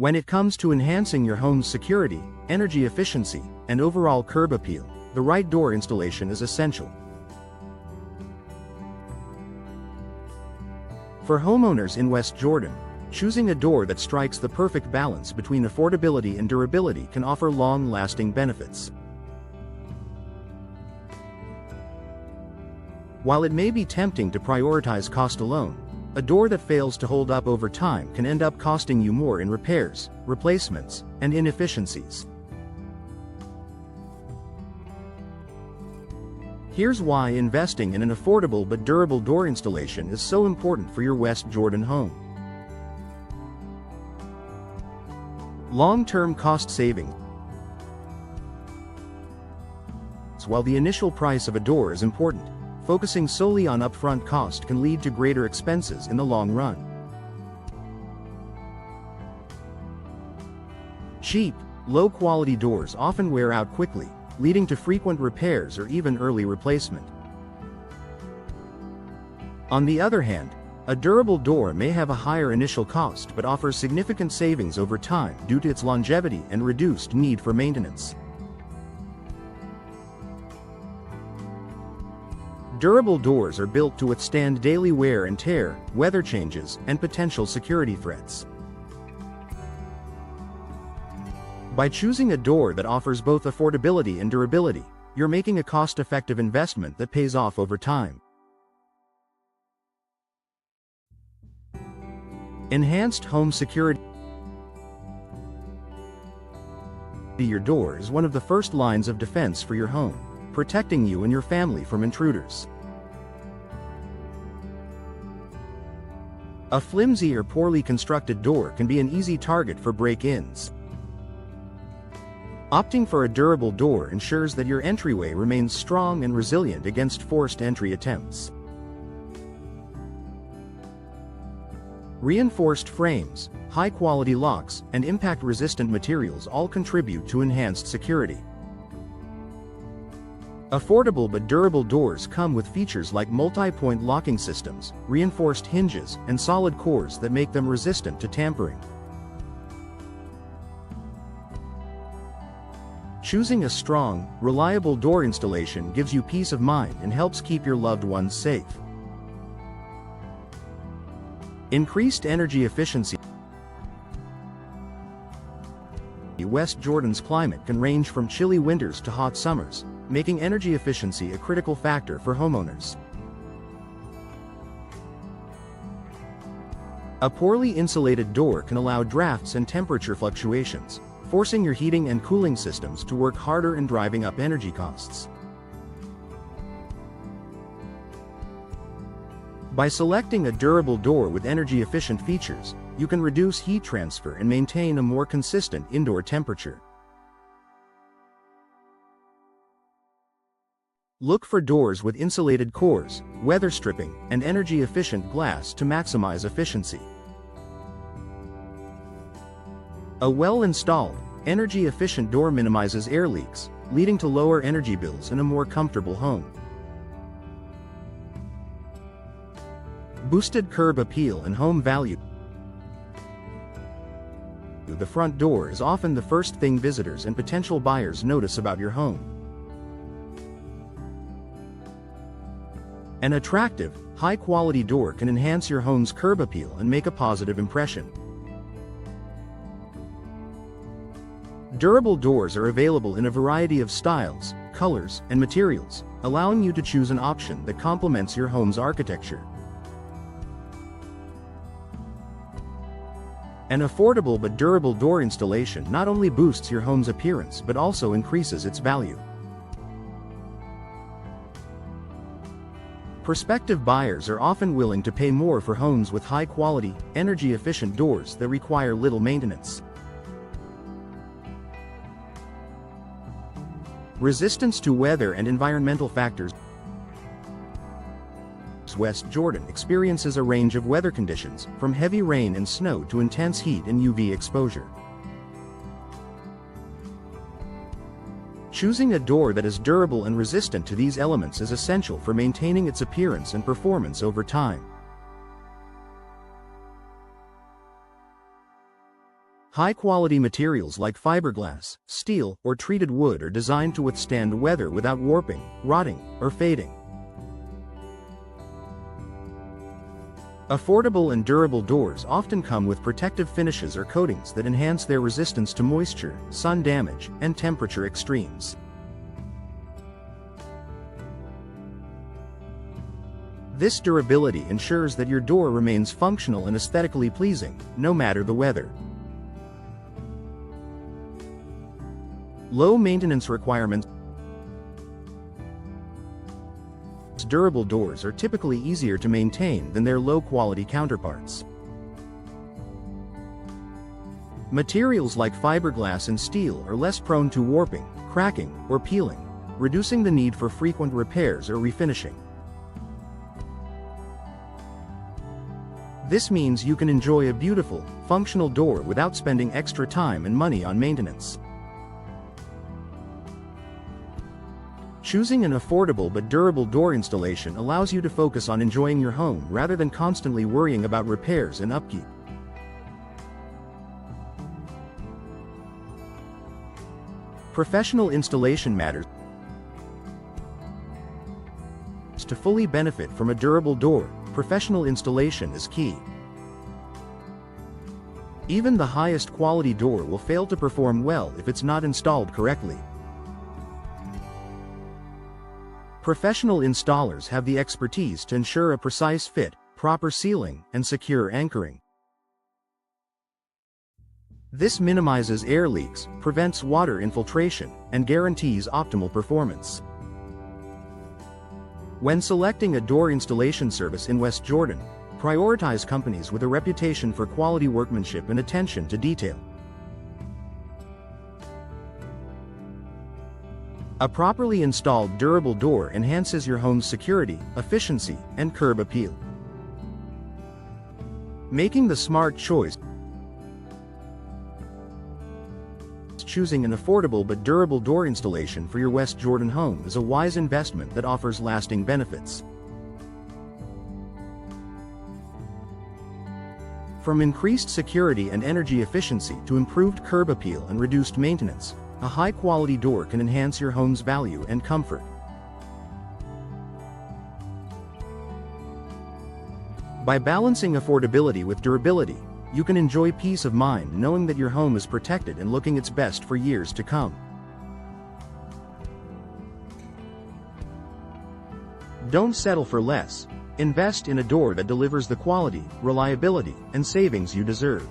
When it comes to enhancing your home's security, energy efficiency, and overall curb appeal, the right door installation is essential. For homeowners in West Jordan, choosing a door that strikes the perfect balance between affordability and durability can offer long-lasting benefits. While it may be tempting to prioritize cost alone, a door that fails to hold up over time can end up costing you more in repairs, replacements, and inefficiencies. Here's why investing in an affordable but durable door installation is so important for your West Jordan home. Long-term cost savings. While the initial price of a door is important, focusing solely on upfront cost can lead to greater expenses in the long run. Cheap, low-quality doors often wear out quickly, leading to frequent repairs or even early replacement. On the other hand, a durable door may have a higher initial cost but offers significant savings over time due to its longevity and reduced need for maintenance. Durable doors are built to withstand daily wear and tear, weather changes, and potential security threats. By choosing a door that offers both affordability and durability, you're making a cost-effective investment that pays off over time. Enhanced home security. Your door is one of the first lines of defense for your home, protecting you and your family from intruders. A flimsy or poorly constructed door can be an easy target for break-ins. Opting for a durable door ensures that your entryway remains strong and resilient against forced entry attempts. Reinforced frames, high-quality locks, and impact-resistant materials all contribute to enhanced security. Affordable but durable doors come with features like multi-point locking systems, reinforced hinges, and solid cores that make them resistant to tampering. Choosing a strong, reliable door installation gives you peace of mind and helps keep your loved ones safe. Increased energy efficiency. West Jordan's climate can range from chilly winters to hot summers, making energy efficiency a critical factor for homeowners. A poorly insulated door can allow drafts and temperature fluctuations, forcing your heating and cooling systems to work harder and driving up energy costs. By selecting a durable door with energy-efficient features, you can reduce heat transfer and maintain a more consistent indoor temperature. Look for doors with insulated cores, weather stripping, and energy-efficient glass to maximize efficiency. A well-installed, energy-efficient door minimizes air leaks, leading to lower energy bills and a more comfortable home. Boosted curb appeal and home value. The front door is often the first thing visitors and potential buyers notice about your home. An attractive, high-quality door can enhance your home's curb appeal and make a positive impression. Durable doors are available in a variety of styles, colors, and materials, allowing you to choose an option that complements your home's architecture. An affordable but durable door installation not only boosts your home's appearance but also increases its value. Prospective buyers are often willing to pay more for homes with high-quality, energy-efficient doors that require little maintenance. Resistance to weather and environmental factors. West Jordan experiences a range of weather conditions, from heavy rain and snow to intense heat and UV exposure. Choosing a door that is durable and resistant to these elements is essential for maintaining its appearance and performance over time. High-quality materials like fiberglass, steel, or treated wood are designed to withstand weather without warping, rotting, or fading. Affordable and durable doors often come with protective finishes or coatings that enhance their resistance to moisture, sun damage, and temperature extremes. This durability ensures that your door remains functional and aesthetically pleasing, no matter the weather. Low maintenance requirements. Durable doors are typically easier to maintain than their low-quality counterparts. Materials like fiberglass and steel are less prone to warping, cracking, or peeling, reducing the need for frequent repairs or refinishing. This means you can enjoy a beautiful, functional door without spending extra time and money on maintenance. Choosing an affordable but durable door installation allows you to focus on enjoying your home rather than constantly worrying about repairs and upkeep. Professional installation matters. To fully benefit from a durable door, professional installation is key. Even the highest quality door will fail to perform well if it's not installed correctly. Professional installers have the expertise to ensure a precise fit, proper sealing, and secure anchoring. This minimizes air leaks, prevents water infiltration, and guarantees optimal performance. When selecting a door installation service in West Jordan, prioritize companies with a reputation for quality workmanship and attention to detail. A properly installed durable door enhances your home's security, efficiency, and curb appeal. Making the smart choice. Choosing an affordable but durable door installation for your West Jordan home is a wise investment that offers lasting benefits. From increased security and energy efficiency to improved curb appeal and reduced maintenance, a high-quality door can enhance your home's value and comfort. By balancing affordability with durability, you can enjoy peace of mind knowing that your home is protected and looking its best for years to come. Don't settle for less. Invest in a door that delivers the quality, reliability, and savings you deserve.